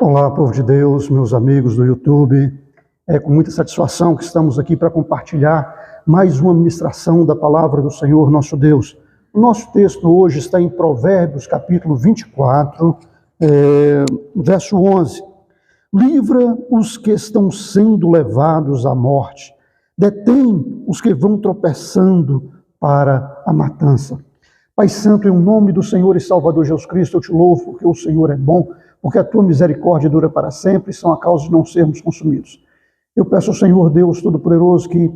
Olá, povo de Deus, meus amigos do YouTube. É com muita satisfação que estamos aqui para compartilhar mais uma ministração da palavra do Senhor nosso Deus. O nosso texto hoje está em Provérbios, capítulo 24, verso 11. Livra os que estão sendo levados à morte, detém os que vão tropeçando para a matança. Pai Santo, em nome do Senhor e Salvador Jesus Cristo, eu te louvo porque o Senhor é bom, porque a tua misericórdia dura para sempre e são a causa de não sermos consumidos. Eu peço ao Senhor Deus Todo-Poderoso que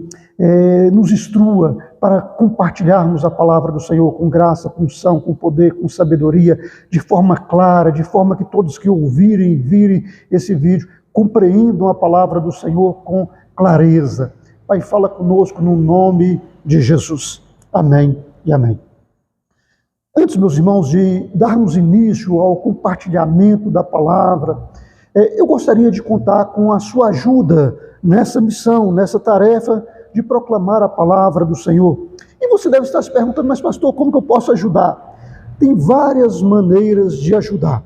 nos instrua para compartilharmos a palavra do Senhor com graça, com unção, com poder, com sabedoria, de forma clara, de forma que todos que ouvirem e virem esse vídeo compreendam a palavra do Senhor com clareza. Pai, fala conosco no nome de Jesus. Amém e amém. Antes, meus irmãos, de darmos início ao compartilhamento da palavra, eu gostaria de contar com a sua ajuda nessa missão, nessa tarefa de proclamar a palavra do Senhor. E você deve estar se perguntando, mas pastor, como que eu posso ajudar? Tem várias maneiras de ajudar.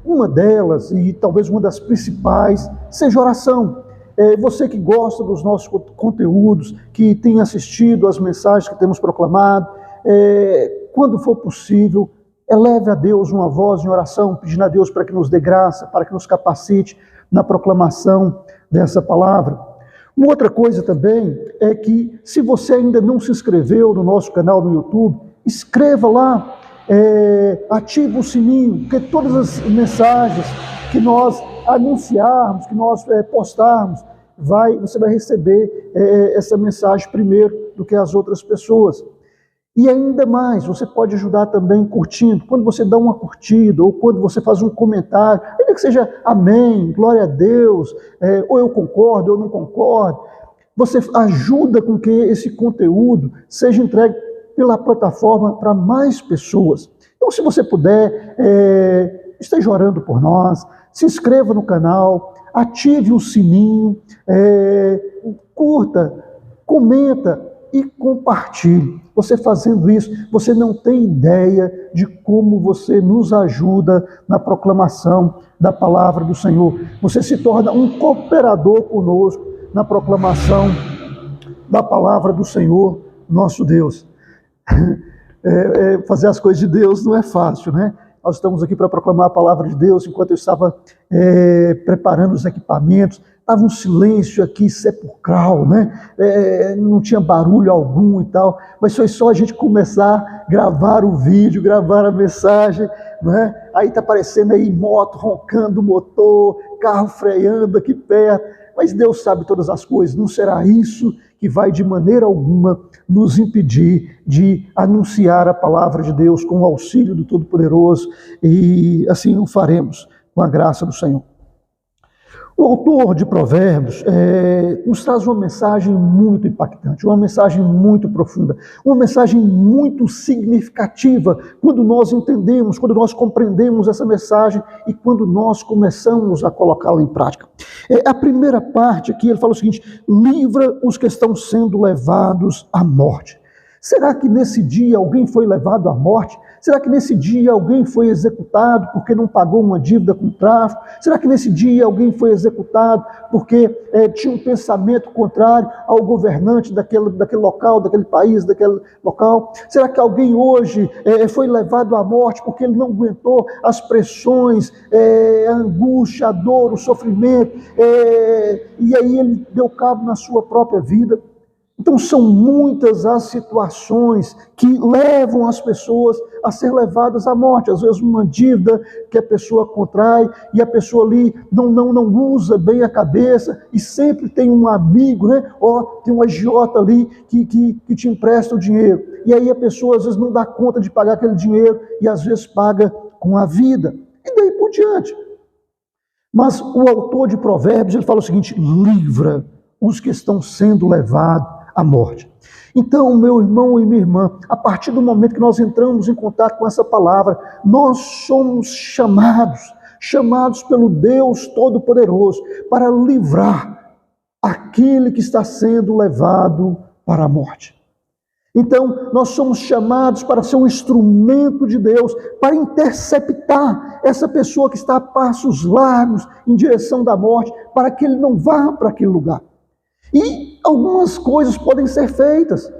Uma delas, e talvez uma das principais, seja oração. Você que gosta dos nossos conteúdos, que tem assistido às mensagens que temos proclamado, quando for possível, eleve a Deus uma voz em oração, pedindo a Deus para que nos dê graça, para que nos capacite na proclamação dessa palavra. Uma outra coisa também é que, se você ainda não se inscreveu no nosso canal no YouTube, inscreva lá, ative o sininho, porque todas as mensagens que nós anunciarmos, que nós postarmos, você vai receber essa mensagem primeiro do que as outras pessoas. E ainda mais, você pode ajudar também curtindo. Quando você dá uma curtida, ou quando você faz um comentário, ainda que seja amém, glória a Deus, ou eu concordo, ou eu não concordo, você ajuda com que esse conteúdo seja entregue pela plataforma para mais pessoas. Então, se você puder, esteja orando por nós, se inscreva no canal, ative o sininho, curta, comenta e compartilhe. Você fazendo isso, você não tem ideia de como você nos ajuda na proclamação da palavra do Senhor. Você se torna um cooperador conosco na proclamação da palavra do Senhor, nosso Deus. Fazer as coisas de Deus não é fácil, né? Nós estamos aqui para proclamar a palavra de Deus. Enquanto eu estava preparando os equipamentos, estava um silêncio aqui sepulcral, né? Não tinha barulho algum e tal, mas foi só a gente começar a gravar o vídeo, gravar a mensagem, né? Aí está aparecendo aí moto roncando o motor, carro freando aqui perto, mas Deus sabe todas as coisas, não será isso que vai de maneira alguma nos impedir de anunciar a palavra de Deus com o auxílio do Todo-Poderoso, e assim o faremos com a graça do Senhor. O autor de Provérbios nos traz uma mensagem muito impactante, uma mensagem muito profunda, uma mensagem muito significativa quando nós entendemos, quando nós compreendemos essa mensagem e quando nós começamos a colocá-la em prática. A primeira parte aqui, ele fala o seguinte: livra os que estão sendo levados à morte. Será que nesse dia alguém foi levado à morte? Será que nesse dia alguém foi executado porque não pagou uma dívida com tráfico? Será que nesse dia alguém foi executado porque tinha um pensamento contrário ao governante daquele local, daquele país, daquele local? Será que alguém hoje foi levado à morte porque ele não aguentou as pressões, a angústia, a dor, o sofrimento, e aí ele deu cabo na sua própria vida? Então são muitas as situações que levam as pessoas a ser levadas à morte. Às vezes uma dívida que a pessoa contrai e a pessoa ali não usa bem a cabeça e sempre tem um amigo, né? Ou tem um agiota ali que te empresta o dinheiro. E aí a pessoa às vezes não dá conta de pagar aquele dinheiro e às vezes paga com a vida. E daí por diante. Mas o autor de Provérbios, ele fala o seguinte: livra os que estão sendo levados à morte. Então, meu irmão e minha irmã, a partir do momento que nós entramos em contato com essa palavra, nós somos chamados pelo Deus Todo-Poderoso para livrar aquele que está sendo levado para a morte. Então, nós somos chamados para ser um instrumento de Deus, para interceptar essa pessoa que está a passos largos em direção da morte, para que ele não vá para aquele lugar. E algumas coisas podem ser feitas.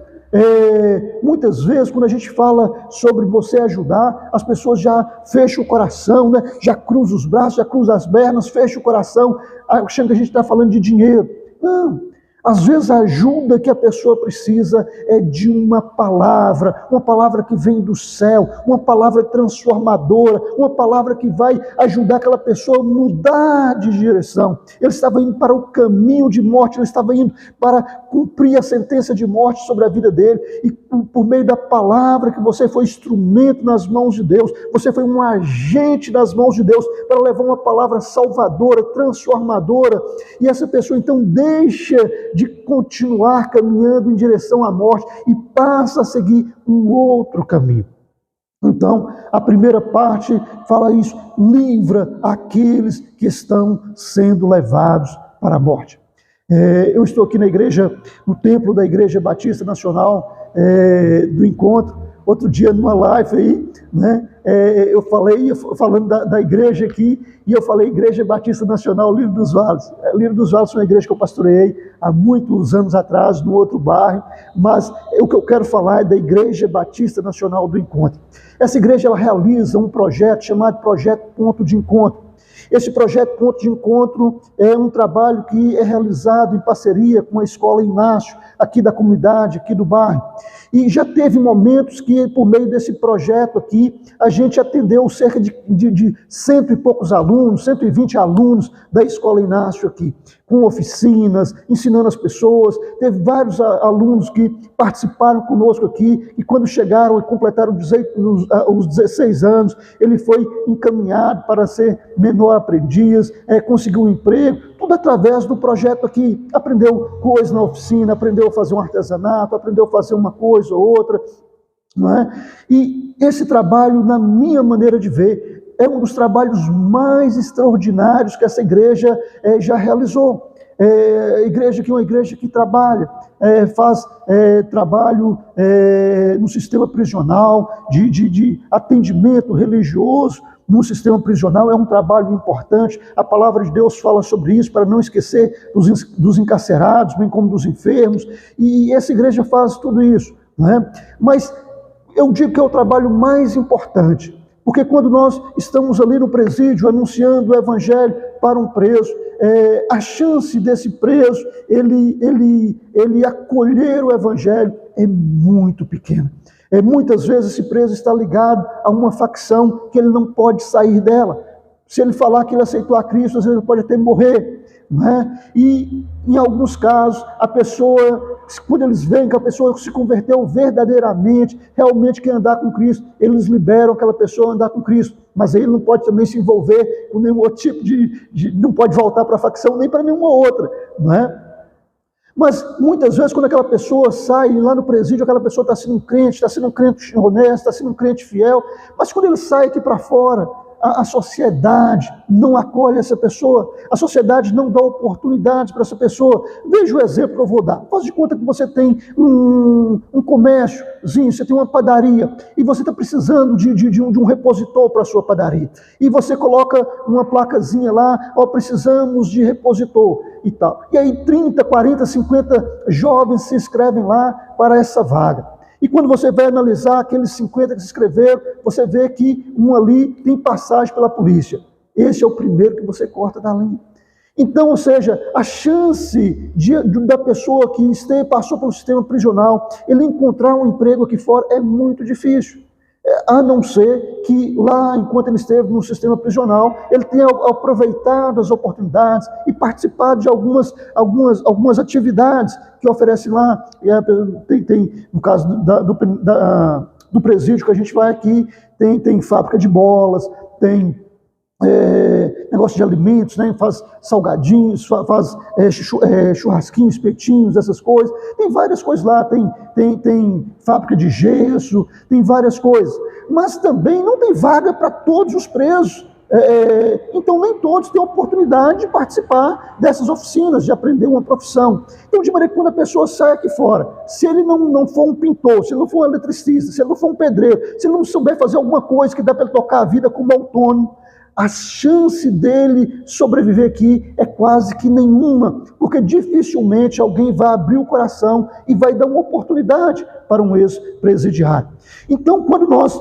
Muitas vezes, quando a gente fala sobre você ajudar, as pessoas já fecham o coração, né? Já cruzam os braços, já cruzam as pernas, fecham o coração, achando que a gente está falando de dinheiro. Não. Às vezes a ajuda que a pessoa precisa é de uma palavra que vem do céu, uma palavra transformadora, uma palavra que vai ajudar aquela pessoa a mudar de direção. Ele estava indo para o caminho de morte, ele estava indo para cumprir a sentença de morte sobre a vida dele, e por meio da palavra que você foi instrumento nas mãos de Deus, você foi um agente nas mãos de Deus para levar uma palavra salvadora, transformadora, e essa pessoa então deixa de continuar caminhando em direção à morte e passa a seguir um outro caminho. Então, a primeira parte fala isso: livra aqueles que estão sendo levados para a morte. Eu estou aqui na igreja, no templo da Igreja Batista Nacional do Encontro. Outro dia, numa live aí, né, eu falei, falando da igreja aqui, e eu falei Igreja Batista Nacional Lírio dos Vales. Lírio dos Vales foi uma igreja que eu pastoreei há muitos anos atrás, no outro bairro, mas o que eu quero falar é da Igreja Batista Nacional do Encontro. Essa igreja, ela realiza um projeto chamado Projeto Ponto de Encontro. Esse projeto Ponto de Encontro é um trabalho que é realizado em parceria com a Escola Inácio, aqui da comunidade, aqui do bairro. E já teve momentos que, por meio desse projeto aqui, a gente atendeu cerca de 100 e poucos alunos, 120 alunos da Escola Inácio aqui, com oficinas, ensinando as pessoas. Teve vários alunos que participaram conosco aqui, e quando chegaram e completaram os 16 anos, ele foi encaminhado para ser menor aprendiz, conseguiu um emprego, tudo através do projeto aqui. Aprendeu coisas na oficina, aprendeu a fazer um artesanato, aprendeu a fazer uma coisa ou outra, não é? E esse trabalho, na minha maneira de ver, é um dos trabalhos mais extraordinários que essa igreja já realizou. A igreja aqui é uma igreja que trabalha, faz trabalho no sistema prisional, de atendimento religioso no sistema prisional. É um trabalho importante. A palavra de Deus fala sobre isso, para não esquecer dos encarcerados, bem como dos enfermos, e essa igreja faz tudo isso, não é? Mas eu digo que é o trabalho mais importante, porque quando nós estamos ali no presídio anunciando o evangelho para um preso, a chance desse preso ele acolher o evangelho é muito pequena. Muitas vezes esse preso está ligado a uma facção que ele não pode sair dela. Se ele falar que ele aceitou a Cristo, às vezes ele pode até morrer, não é? E em alguns casos, a pessoa, quando eles veem que a pessoa se converteu verdadeiramente, realmente quer andar com Cristo, eles liberam aquela pessoa a andar com Cristo. Mas aí ele não pode também se envolver com nenhum outro tipo não pode voltar para a facção, nem para nenhuma outra, não é? Mas muitas vezes, quando aquela pessoa sai lá no presídio, aquela pessoa está sendo um crente honesto, está sendo um crente fiel, mas quando ele sai aqui para fora, a sociedade não acolhe essa pessoa, a sociedade não dá oportunidades para essa pessoa. Veja o exemplo que eu vou dar. Faz de conta que você tem um comérciozinho, você tem uma padaria, e você está precisando de um repositor para a sua padaria. E você coloca uma placazinha lá: precisamos de repositor e tal. E aí 30, 40, 50 jovens se inscrevem lá para essa vaga. E quando você vai analisar aqueles 50 que se inscreveram, você vê que um ali tem passagem pela polícia. Esse é o primeiro que você corta da linha. Então, ou seja, a chance da pessoa que passou pelo sistema prisional, ele encontrar um emprego aqui fora é muito difícil. A não ser que lá, enquanto ele esteve no sistema prisional, ele tenha aproveitado as oportunidades e participado de algumas atividades que oferecem lá. Tem no caso do presídio que a gente vai aqui, tem fábrica de bolas, tem negócio de alimentos, né? Faz salgadinhos, faz churrasquinhos, espetinhos, essas coisas. Tem várias coisas lá, tem fábrica de gesso, tem várias coisas. Mas também não tem vaga para todos os presos Então, nem todos têm oportunidade de participar dessas oficinas, de aprender uma profissão. Então, de maneira que quando a pessoa sai aqui fora, se ele não for um pintor, se ele não for um eletricista, se ele não for um pedreiro, se ele não souber fazer alguma coisa que dá para ele tocar a vida como autônomo, a chance dele sobreviver aqui é quase que nenhuma, porque dificilmente alguém vai abrir o coração e vai dar uma oportunidade para um ex-presidiário. Então, quando nós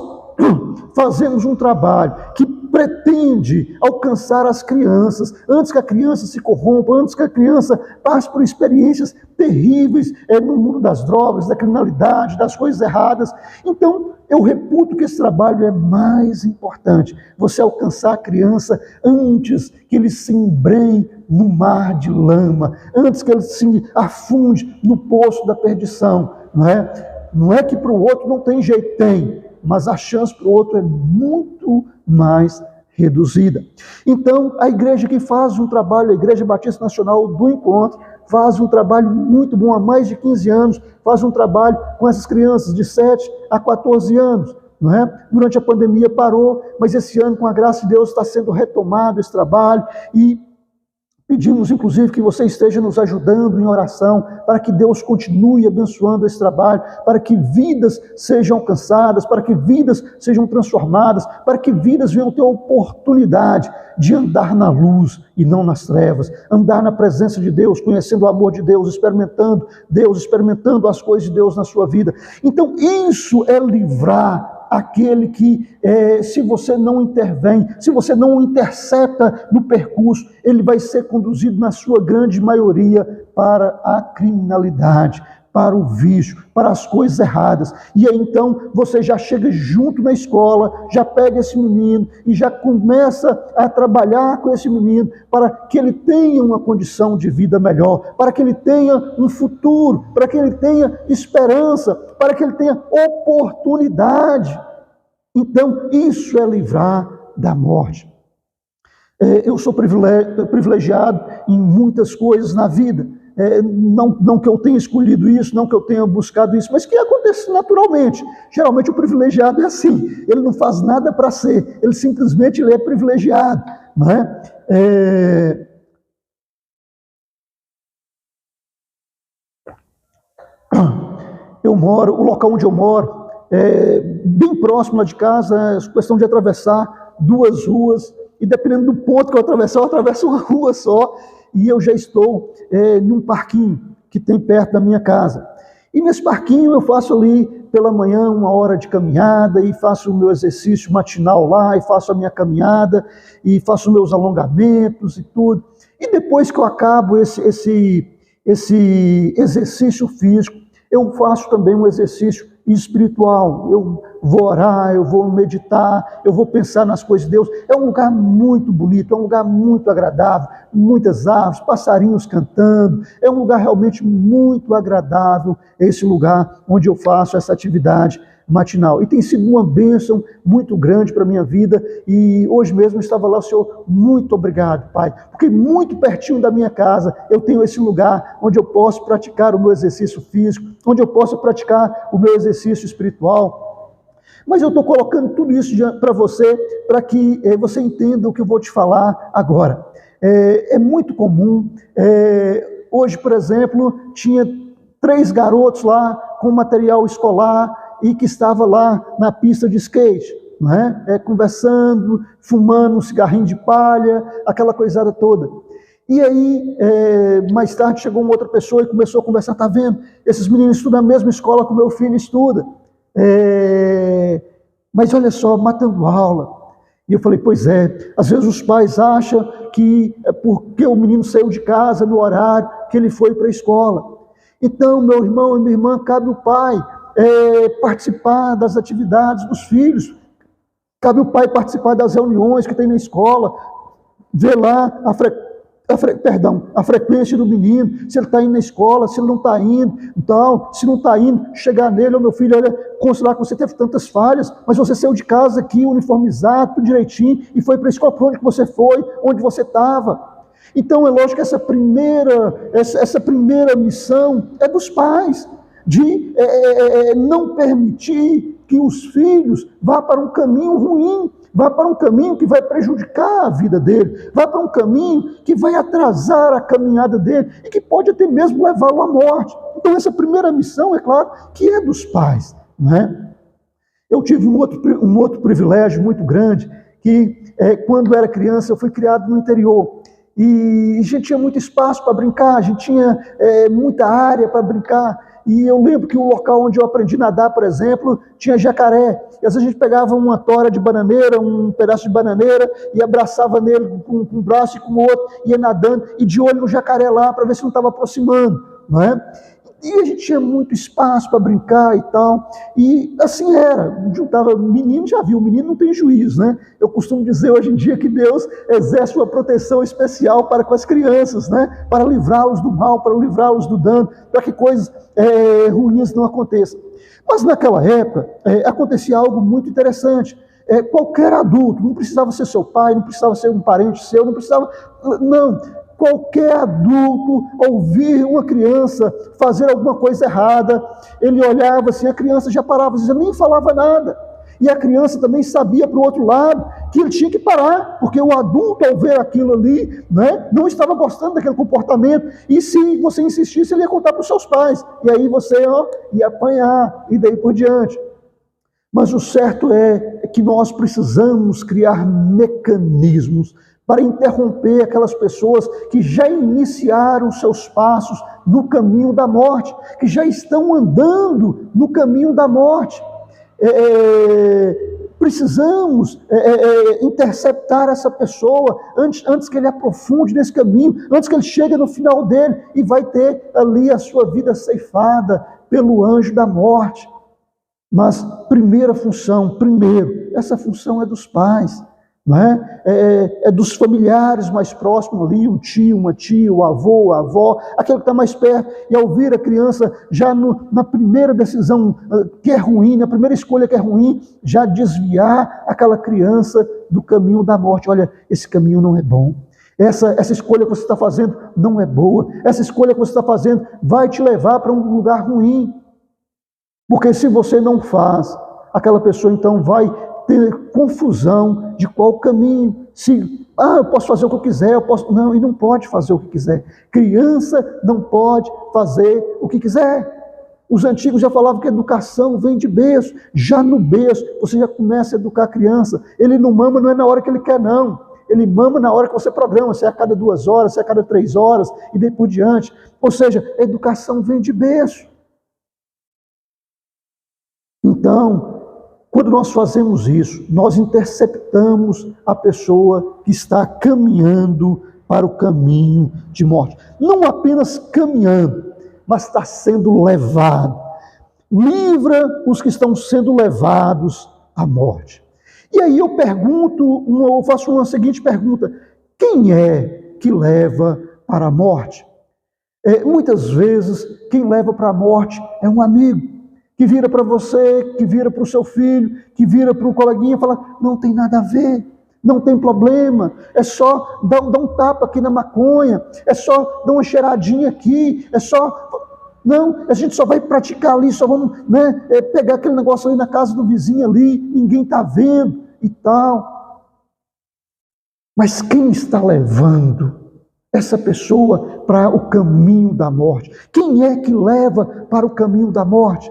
fazemos um trabalho que pretende alcançar as crianças, antes que a criança se corrompa, antes que a criança passe por experiências terríveis no mundo das drogas, da criminalidade, das coisas erradas, então eu reputo que esse trabalho é mais importante. Você alcançar a criança antes que ele se embrenhe no mar de lama, antes que ele se afunde no poço da perdição. Não é que para o outro não tem jeito, tem, mas a chance para o outro é muito mais reduzida. Então, a igreja que faz um trabalho, a Igreja Batista Nacional do Encontro, faz um trabalho muito bom há mais de 15 anos, faz um trabalho com essas crianças de 7 a 14 anos. Durante a pandemia parou, mas esse ano, com a graça de Deus, está sendo retomado esse trabalho e pedimos, inclusive, que você esteja nos ajudando em oração, para que Deus continue abençoando esse trabalho, para que vidas sejam alcançadas, para que vidas sejam transformadas, para que vidas venham ter a oportunidade de andar na luz e não nas trevas, andar na presença de Deus, conhecendo o amor de Deus, experimentando as coisas de Deus na sua vida. Então, isso é livrar aquele que, se você não intervém, se você não intercepta no percurso, ele vai ser conduzido, na sua grande maioria, para a criminalidade, para o vício, para as coisas erradas. E aí então você já chega junto na escola, já pega esse menino e já começa a trabalhar com esse menino para que ele tenha uma condição de vida melhor, para que ele tenha um futuro, para que ele tenha esperança, para que ele tenha oportunidade. Então isso é livrar da morte. Eu sou privilegiado em muitas coisas na vida. Não que eu tenha escolhido isso, não que eu tenha buscado isso, mas que acontece naturalmente. Geralmente o privilegiado é assim, ele não faz nada para ser, ele simplesmente é privilegiado. Não é? O local onde eu moro, bem próximo lá de casa, é questão de atravessar 2 ruas, e dependendo do ponto que eu atravesso uma rua só, e eu já estou num parquinho que tem perto da minha casa. E nesse parquinho eu faço ali pela manhã 1 hora de caminhada, e faço o meu exercício matinal lá, e faço a minha caminhada, e faço meus alongamentos e tudo. E depois que eu acabo esse exercício físico, eu faço também um exercício espiritual. Eu vou orar, eu vou meditar, eu vou pensar nas coisas de Deus. É um lugar muito bonito, é um lugar muito agradável, muitas árvores, passarinhos cantando. É um lugar realmente muito agradável, esse lugar onde eu faço essa atividade matinal. E tem sido uma bênção muito grande para a minha vida. E hoje mesmo eu estava lá, Senhor, muito obrigado, Pai, porque muito pertinho da minha casa eu tenho esse lugar onde eu posso praticar o meu exercício físico, onde eu posso praticar o meu exercício espiritual. Mas eu estou colocando tudo isso para você, para que você entenda o que eu vou te falar agora. É muito comum, hoje, por exemplo, tinha 3 garotos lá com material escolar, e que estava lá na pista de skate, não é? Conversando, fumando um cigarrinho de palha, aquela coisada toda. E aí, mais tarde, chegou uma outra pessoa e começou a conversar. Está vendo? Esses meninos estudam na mesma escola que o meu filho estuda. Mas olha só, matando aula. E eu falei, pois é, às vezes os pais acham que é porque o menino saiu de casa no horário que ele foi para a escola. Então, meu irmão e minha irmã, cabe o pai participar das atividades dos filhos, cabe o pai participar das reuniões que tem na escola, ver lá a frequência do menino, se ele está indo na escola, se ele não está indo, então, se não está indo, chegar nele, meu filho, olha, considerar que você teve tantas falhas, mas você saiu de casa aqui, uniformizado, tudo direitinho, e foi para a escola. Para onde que você foi, onde você estava. Então é lógico que essa primeira missão é dos pais, de não permitir que os filhos vá para um caminho ruim, vá para um caminho que vai prejudicar a vida dele, vá para um caminho que vai atrasar a caminhada dele e que pode até mesmo levá-lo à morte. Então essa primeira missão, é claro, que é dos pais, não é? Eu tive um outro privilégio muito grande, que quando era criança eu fui criado no interior, e a gente tinha muito espaço para brincar, a gente tinha muita área para brincar, e eu lembro que o local onde eu aprendi a nadar, por exemplo, tinha jacaré, e às vezes a gente pegava uma tora de bananeira, um pedaço de bananeira, e abraçava nele com um braço e com o outro, ia nadando, e de olho no jacaré lá, para ver se não estava aproximando, não é? E a gente tinha muito espaço para brincar e tal, e assim era, juntava menino, já viu, o menino não tem juízo, né? Eu costumo dizer hoje em dia que Deus exerce uma proteção especial para com as crianças, né? Para livrá-los do mal, para livrá-los do dano, para que coisas ruins não aconteçam. Mas naquela época acontecia algo muito interessante. Qualquer adulto, não precisava ser seu pai, não precisava ser um parente seu, não precisava, não. Qualquer adulto ouvir uma criança fazer alguma coisa errada, ele olhava assim, a criança já parava, já nem falava nada. E a criança também sabia para o outro lado que ele tinha que parar, porque o adulto, ao ver aquilo ali, né, não estava gostando daquele comportamento. E se você insistisse, ele ia contar para os seus pais. E aí você ia apanhar, e daí por diante. Mas o certo é que nós precisamos criar mecanismos para interromper aquelas pessoas que já iniciaram seus passos no caminho da morte, que já estão andando no caminho da morte. Precisamos interceptar essa pessoa antes que ele aprofunde nesse caminho, antes que ele chegue no final dele e vai ter ali a sua vida ceifada pelo anjo da morte. Mas essa função é dos pais, não é? É dos familiares mais próximos ali, um tio, uma tia, o avô, a avó, aquele que está mais perto, e ao ver a criança já na primeira decisão que é ruim, na primeira escolha que é ruim, já desviar aquela criança do caminho da morte. Olha, esse caminho não é bom. Essa escolha que você está fazendo não é boa. Essa escolha que você está fazendo vai te levar para um lugar ruim. Porque se você não faz, aquela pessoa então vai ter confusão de qual caminho. Eu posso fazer o que eu quiser, não, e não pode fazer o que quiser. Criança não pode fazer o que quiser. Os antigos já falavam que a educação vem de berço. Já no berço, você já começa a educar a criança. Ele não mama, não é na hora que ele quer, não. Ele mama na hora que você programa, se é a cada 2 horas, se é a cada 3 horas, e daí por diante. Ou seja, a educação vem de berço. Então, quando nós fazemos isso, nós interceptamos a pessoa que está caminhando para o caminho de morte. Não apenas caminhando, mas está sendo levado. Livra os que estão sendo levados à morte. E aí eu faço uma seguinte pergunta: quem é que leva para a morte? Muitas vezes, quem leva para a morte é um amigo, que vira para você, que vira para o seu filho, que vira para o coleguinha e fala: não tem nada a ver, não tem problema, é só dar um tapa aqui na maconha, é só dar uma cheiradinha aqui, Não, a gente só vai praticar ali, só vamos pegar aquele negócio ali na casa do vizinho ali, ninguém está vendo e tal. Mas quem está levando essa pessoa para o caminho da morte? Quem é que leva para o caminho da morte?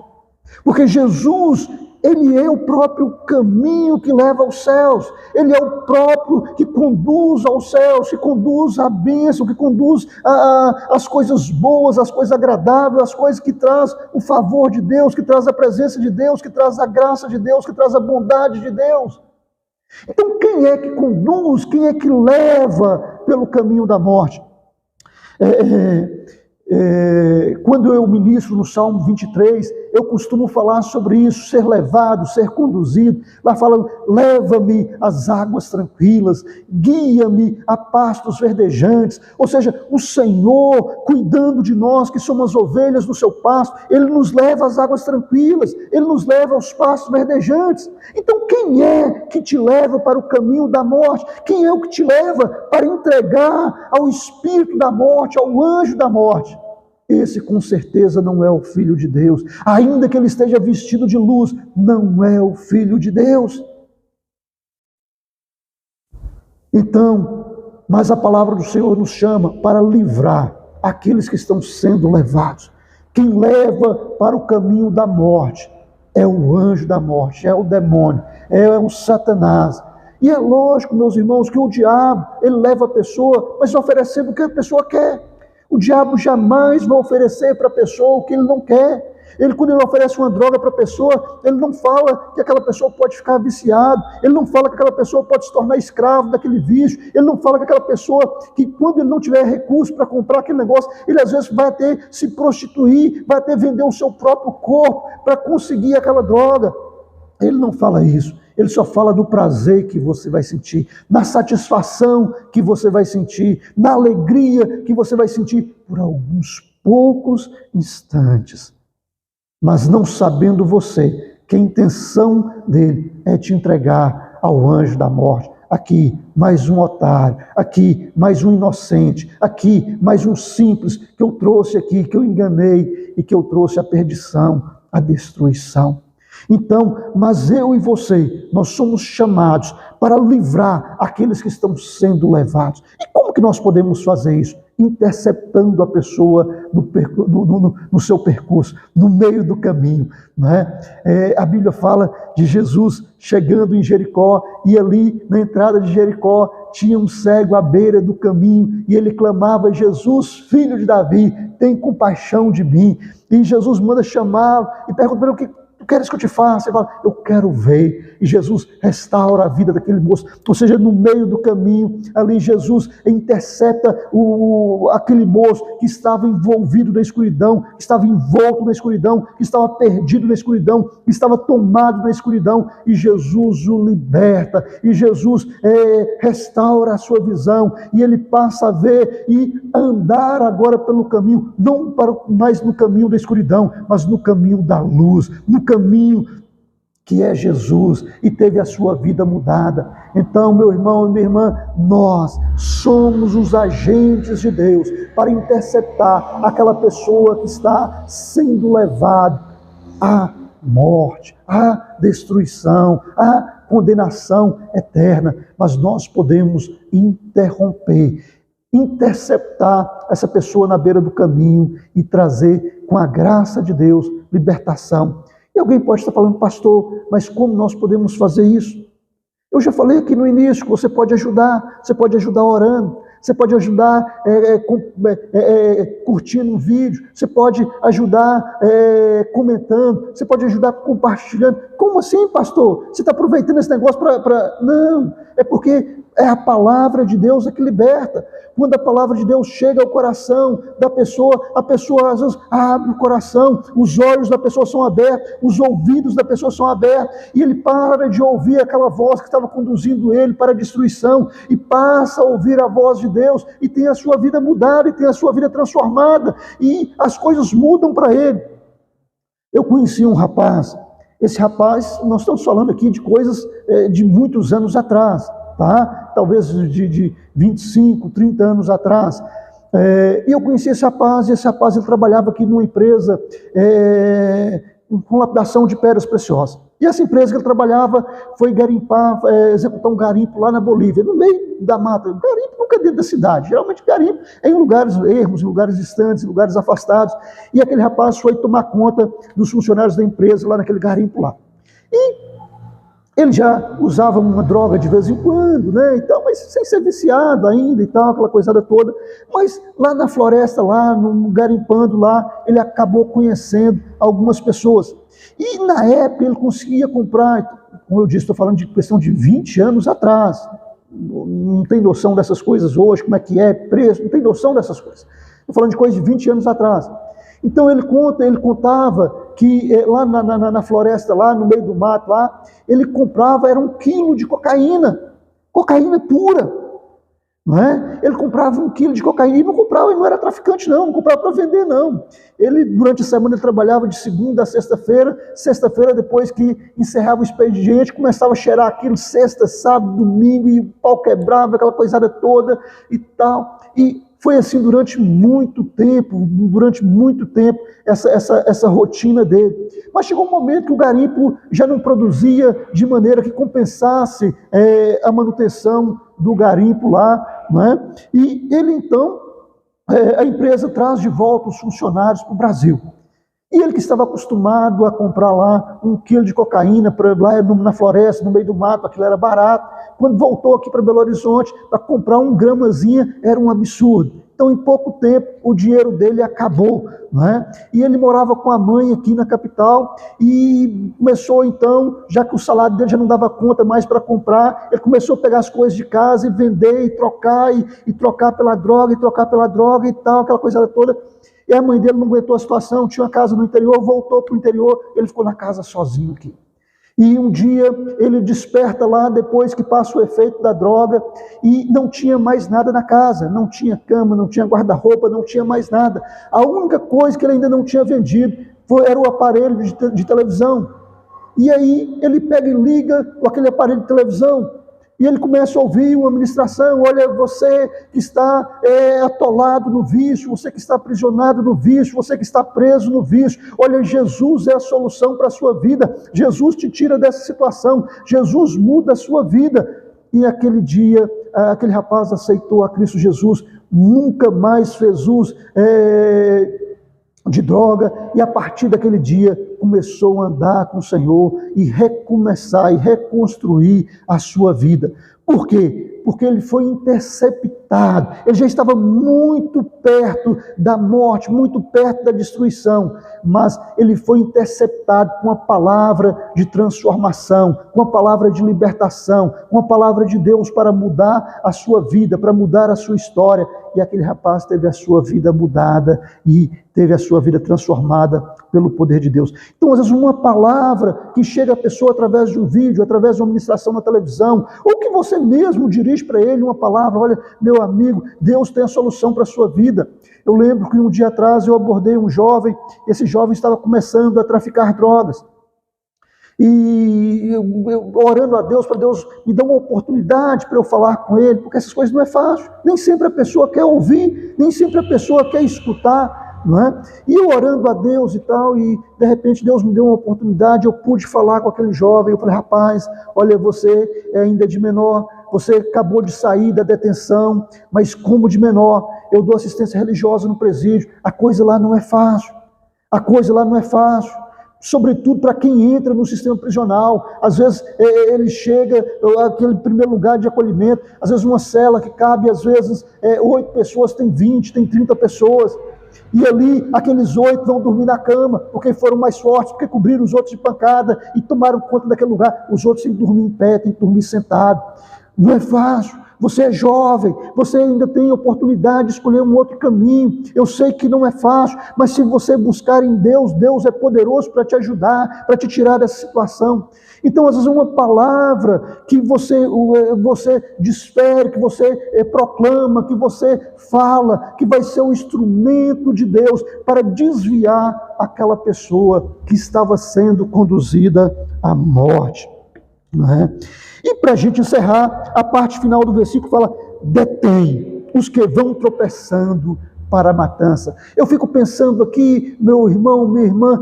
Porque Jesus, Ele é o próprio caminho que leva aos céus. Ele é o próprio que conduz aos céus, que conduz à bênção, que conduz às coisas boas, às coisas agradáveis, às coisas que traz o favor de Deus, que traz a presença de Deus, que traz a graça de Deus, que traz a bondade de Deus. Então, quem é que conduz, quem é que leva pelo caminho da morte? Quando eu ministro no Salmo 23, eu costumo falar sobre isso, ser levado, ser conduzido. Lá fala: leva-me às águas tranquilas, guia-me a pastos verdejantes. Ou seja, o Senhor, cuidando de nós, que somos ovelhas do seu pasto, Ele nos leva às águas tranquilas, Ele nos leva aos pastos verdejantes. Então, quem é que te leva para o caminho da morte? Quem é o que te leva para entregar ao espírito da morte, ao anjo da morte? Esse com certeza não é o Filho de Deus. Ainda que ele esteja vestido de luz, não é o Filho de Deus. Então, mas a palavra do Senhor nos chama para livrar aqueles que estão sendo levados. Quem leva para o caminho da morte é o anjo da morte, é o demônio, é o Satanás. E é lógico, meus irmãos, que o diabo, ele leva a pessoa, mas oferecendo o que a pessoa quer. O diabo jamais vai oferecer para a pessoa o que ele não quer. Quando ele oferece uma droga para a pessoa, ele não fala que aquela pessoa pode ficar viciada, ele não fala que aquela pessoa pode se tornar escravo daquele vício, ele não fala que aquela pessoa, que quando ele não tiver recurso para comprar aquele negócio, ele às vezes vai até se prostituir, vai até vender o seu próprio corpo para conseguir aquela droga. Ele não fala isso. Ele só fala do prazer que você vai sentir, na satisfação que você vai sentir, na alegria que você vai sentir por alguns poucos instantes. Mas não sabendo você que a intenção dele é te entregar ao anjo da morte. Aqui, mais um otário. Aqui, mais um inocente. Aqui, mais um simples que eu trouxe aqui, que eu enganei e que eu trouxe a perdição, a destruição. Então, mas eu e você, nós somos chamados para livrar aqueles que estão sendo levados. E como que nós podemos fazer isso? Interceptando a pessoa no seu percurso, no meio do caminho. Não é? A Bíblia fala de Jesus chegando em Jericó, e ali na entrada de Jericó tinha um cego à beira do caminho, e ele clamava: Jesus, filho de Davi, tem compaixão de mim. E Jesus manda chamá-lo e pergunta para ele: o que tu queres que eu te faça? Ele fala: eu quero ver. E Jesus restaura a vida daquele moço. Ou seja, no meio do caminho, ali Jesus intercepta aquele moço que estava envolvido na escuridão, que estava envolto na escuridão, que estava perdido na escuridão, que estava tomado na escuridão, e Jesus o liberta, e Jesus restaura a sua visão, e ele passa a ver e andar agora pelo caminho, não mais no caminho da escuridão, mas no caminho da luz, no caminho que é Jesus, e teve a sua vida mudada. Então, meu irmão e minha irmã, nós somos os agentes de Deus para interceptar aquela pessoa que está sendo levada à morte, à destruição, à condenação eterna. Mas nós podemos interceptar essa pessoa na beira do caminho e trazer, com a graça de Deus, libertação. E alguém pode estar falando: pastor, mas como nós podemos fazer isso? Eu já falei aqui no início que você pode ajudar orando, você pode ajudar curtindo um vídeo, você pode ajudar comentando, você pode ajudar compartilhando. Como assim, pastor? Você está aproveitando esse negócio para... Não, é porque é a palavra de Deus que liberta. Quando a palavra de Deus chega ao coração da pessoa, a pessoa às vezes abre o coração, os olhos da pessoa são abertos, os ouvidos da pessoa são abertos, e ele para de ouvir aquela voz que estava conduzindo ele para a destruição, e passa a ouvir a voz de Deus, e tem a sua vida mudada, e tem a sua vida transformada, e as coisas mudam para ele. Eu conheci um rapaz, esse rapaz, nós estamos falando aqui de coisas de muitos anos atrás, tá? Talvez de 25, 30 anos atrás. E eu conheci esse rapaz, e esse rapaz ele trabalhava aqui numa empresa com lapidação de pedras preciosas. E essa empresa que ele trabalhava foi garimpar, executar um garimpo lá na Bolívia, no meio da mata. Garimpo nunca é dentro da cidade, geralmente garimpo é em lugares ermos, em lugares distantes, em lugares afastados. E aquele rapaz foi tomar conta dos funcionários da empresa lá naquele garimpo lá. E ele já usava uma droga de vez em quando, né, então, mas sem ser viciado ainda e tal, aquela coisada toda. Mas lá na floresta, lá no garimpando lá, ele acabou conhecendo algumas pessoas. E na época ele conseguia comprar, como eu disse, estou falando de questão de 20 anos atrás. Não tem noção dessas coisas hoje, como é que é, preço, não tem noção dessas coisas. Estou falando de coisas de 20 anos atrás. Então ele contava que lá na floresta, lá no meio do mato, lá, ele comprava, era 1 quilo de cocaína pura, não é? Ele comprava 1 quilo de cocaína, e não comprava, ele não era traficante não comprava para vender não. Ele, durante a semana, ele trabalhava de segunda a sexta-feira, depois que encerrava o expediente, começava a cheirar aquilo, sexta, sábado, domingo, e o pau quebrava, aquela coisada toda e tal, e foi assim durante muito tempo, essa rotina dele. Mas chegou um momento que o garimpo já não produzia de maneira que compensasse a manutenção do garimpo lá, não é? E ele então, a empresa traz de volta os funcionários para o Brasil. E ele que estava acostumado a comprar lá 1 quilo de cocaína lá na floresta, no meio do mato, aquilo era barato. Quando voltou aqui para Belo Horizonte, para comprar 1 gramazinha, era um absurdo. Então, em pouco tempo, o dinheiro dele acabou, né? E ele morava com a mãe aqui na capital e começou então, já que o salário dele já não dava conta mais para comprar, ele começou a pegar as coisas de casa e vender e trocar pela droga, e tal, aquela coisa toda. E a mãe dele não aguentou a situação, tinha uma casa no interior, voltou para o interior, ele ficou na casa sozinho aqui. E um dia ele desperta lá, depois que passa o efeito da droga, e não tinha mais nada na casa, não tinha cama, não tinha guarda-roupa, não tinha mais nada. A única coisa que ele ainda não tinha vendido era o aparelho de televisão. E aí ele pega e liga aquele aparelho de televisão, e ele começa a ouvir uma ministração: olha, você que está atolado no vício, você que está aprisionado no vício, você que está preso no vício, olha, Jesus é a solução para a sua vida, Jesus te tira dessa situação, Jesus muda a sua vida. E aquele dia, aquele rapaz aceitou a Cristo Jesus, nunca mais fez uso de droga, e a partir daquele dia começou a andar com o Senhor e recomeçar e reconstruir a sua vida. Por quê? Porque ele foi interceptado, ele já estava muito perto da morte, muito perto da destruição, mas ele foi interceptado com a palavra de transformação, com a palavra de libertação, com a palavra de Deus para mudar a sua vida, para mudar a sua história. E aquele rapaz teve a sua vida mudada e teve a sua vida transformada pelo poder de Deus. Então, às vezes, uma palavra que chega à pessoa através de um vídeo, através de uma ministração na televisão, ou que você mesmo dirige para ele uma palavra: olha, meu amigo, Deus tem a solução para a sua vida. Eu lembro que um dia atrás eu abordei um jovem, esse jovem estava começando a traficar drogas. E eu orando a Deus, para Deus me dar uma oportunidade para eu falar com ele, porque essas coisas não é fácil, nem sempre a pessoa quer ouvir, nem sempre a pessoa quer escutar, não é? E eu orando a Deus e tal, e de repente Deus me deu uma oportunidade, eu pude falar com aquele jovem. Eu falei: rapaz, olha, você é ainda de menor, você acabou de sair da detenção, mas como de menor, eu dou assistência religiosa no presídio, a coisa lá não é fácil, sobretudo para quem entra no sistema prisional. Às vezes ele chega àquele primeiro lugar de acolhimento, às vezes uma cela que cabe, às vezes 8 pessoas, tem 20, tem 30 pessoas, e ali aqueles 8 vão dormir na cama, porque foram mais fortes, porque cobriram os outros de pancada e tomaram conta daquele lugar. Os outros têm que dormir em pé, têm que dormir sentado. Não é fácil. Você é jovem, você ainda tem oportunidade de escolher um outro caminho. Eu sei que não é fácil, mas se você buscar em Deus, Deus é poderoso para te ajudar, para te tirar dessa situação. Então, às vezes, uma palavra que você desfere, que você proclama, que você fala, que vai ser um instrumento de Deus para desviar aquela pessoa que estava sendo conduzida à morte. Não é? E para a gente encerrar, a parte final do versículo fala: detém os que vão tropeçando para a matança. Eu fico pensando aqui, meu irmão, minha irmã,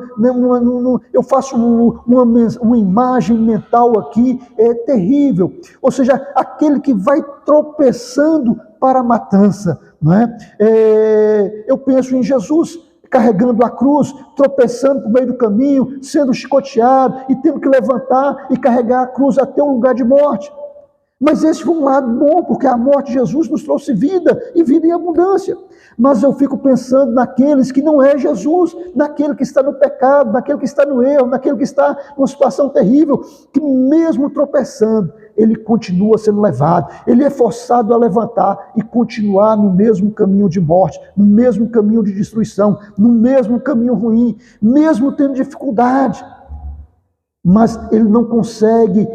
eu faço uma imagem mental aqui, terrível. Ou seja, aquele que vai tropeçando para a matança. Não é? Eu penso em Jesus carregando a cruz, tropeçando no meio do caminho, sendo chicoteado e tendo que levantar e carregar a cruz até o lugar de morte. Mas esse foi um lado bom, porque a morte de Jesus nos trouxe vida, e vida em abundância. Mas eu fico pensando naqueles que não é Jesus, naquele que está no pecado, naquele que está no erro, naquele que está numa situação terrível, que mesmo tropeçando, ele continua sendo levado, ele é forçado a levantar e continuar no mesmo caminho de morte, no mesmo caminho de destruição, no mesmo caminho ruim, mesmo tendo dificuldade. Mas ele não consegue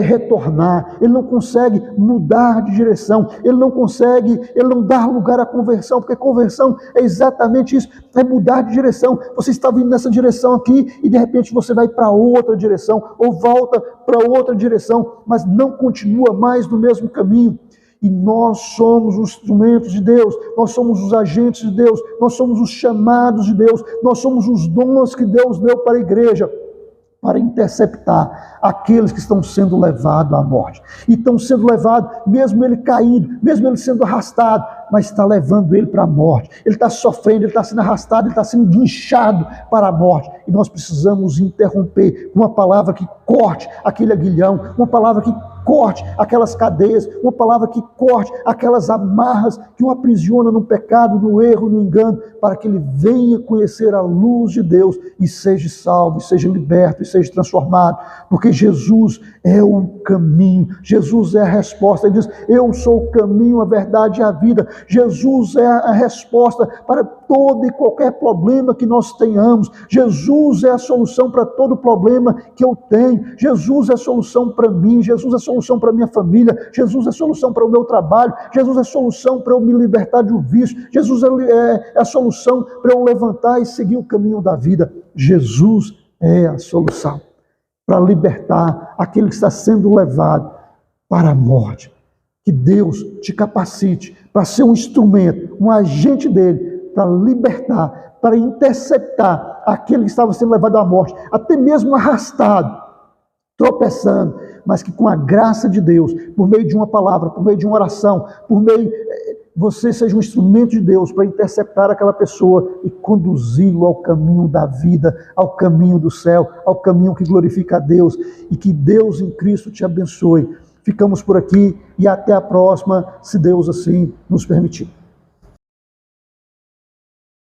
retornar, ele não consegue mudar de direção, ele não dá lugar à conversão, porque conversão é exatamente isso, é mudar de direção. Você está vindo nessa direção aqui e de repente você vai para outra direção, ou volta para outra direção, mas não continua mais no mesmo caminho. E nós somos os instrumentos de Deus, nós somos os agentes de Deus, nós somos os chamados de Deus, nós somos os dons que Deus deu para a igreja, para interceptar aqueles que estão sendo levados à morte. E estão sendo levados, mesmo ele caindo, mesmo ele sendo arrastado, mas está levando ele para a morte. Ele está sofrendo, ele está sendo arrastado, ele está sendo guinchado para a morte. E nós precisamos interromper uma palavra que corte aquele aguilhão, uma palavra que corte aquelas cadeias, uma palavra que corte aquelas amarras que o aprisiona no pecado, no erro, no engano, para que ele venha conhecer a luz de Deus e seja salvo, e seja liberto, e seja transformado, porque Jesus é o caminho, Jesus é a resposta. Ele diz: eu sou o caminho, a verdade e a vida. Jesus é a resposta para todo e qualquer problema que nós tenhamos. Jesus é a solução para todo problema que eu tenho. Jesus é a solução para mim, Jesus é a solução para a minha família, Jesus é a solução para o meu trabalho, Jesus é a solução para eu me libertar de um vício, Jesus é a solução para eu levantar e seguir o caminho da vida. Jesus é a solução para libertar aquele que está sendo levado para a morte. Que Deus te capacite para ser um instrumento, um agente dele, para libertar, para interceptar aquele que estava sendo levado à morte, até mesmo arrastado, tropeçando, mas que com a graça de Deus, por meio de uma palavra, por meio de uma oração, você seja um instrumento de Deus para interceptar aquela pessoa e conduzi-lo ao caminho da vida, ao caminho do céu, ao caminho que glorifica a Deus, e que Deus em Cristo te abençoe. Ficamos por aqui e até a próxima, se Deus assim nos permitir.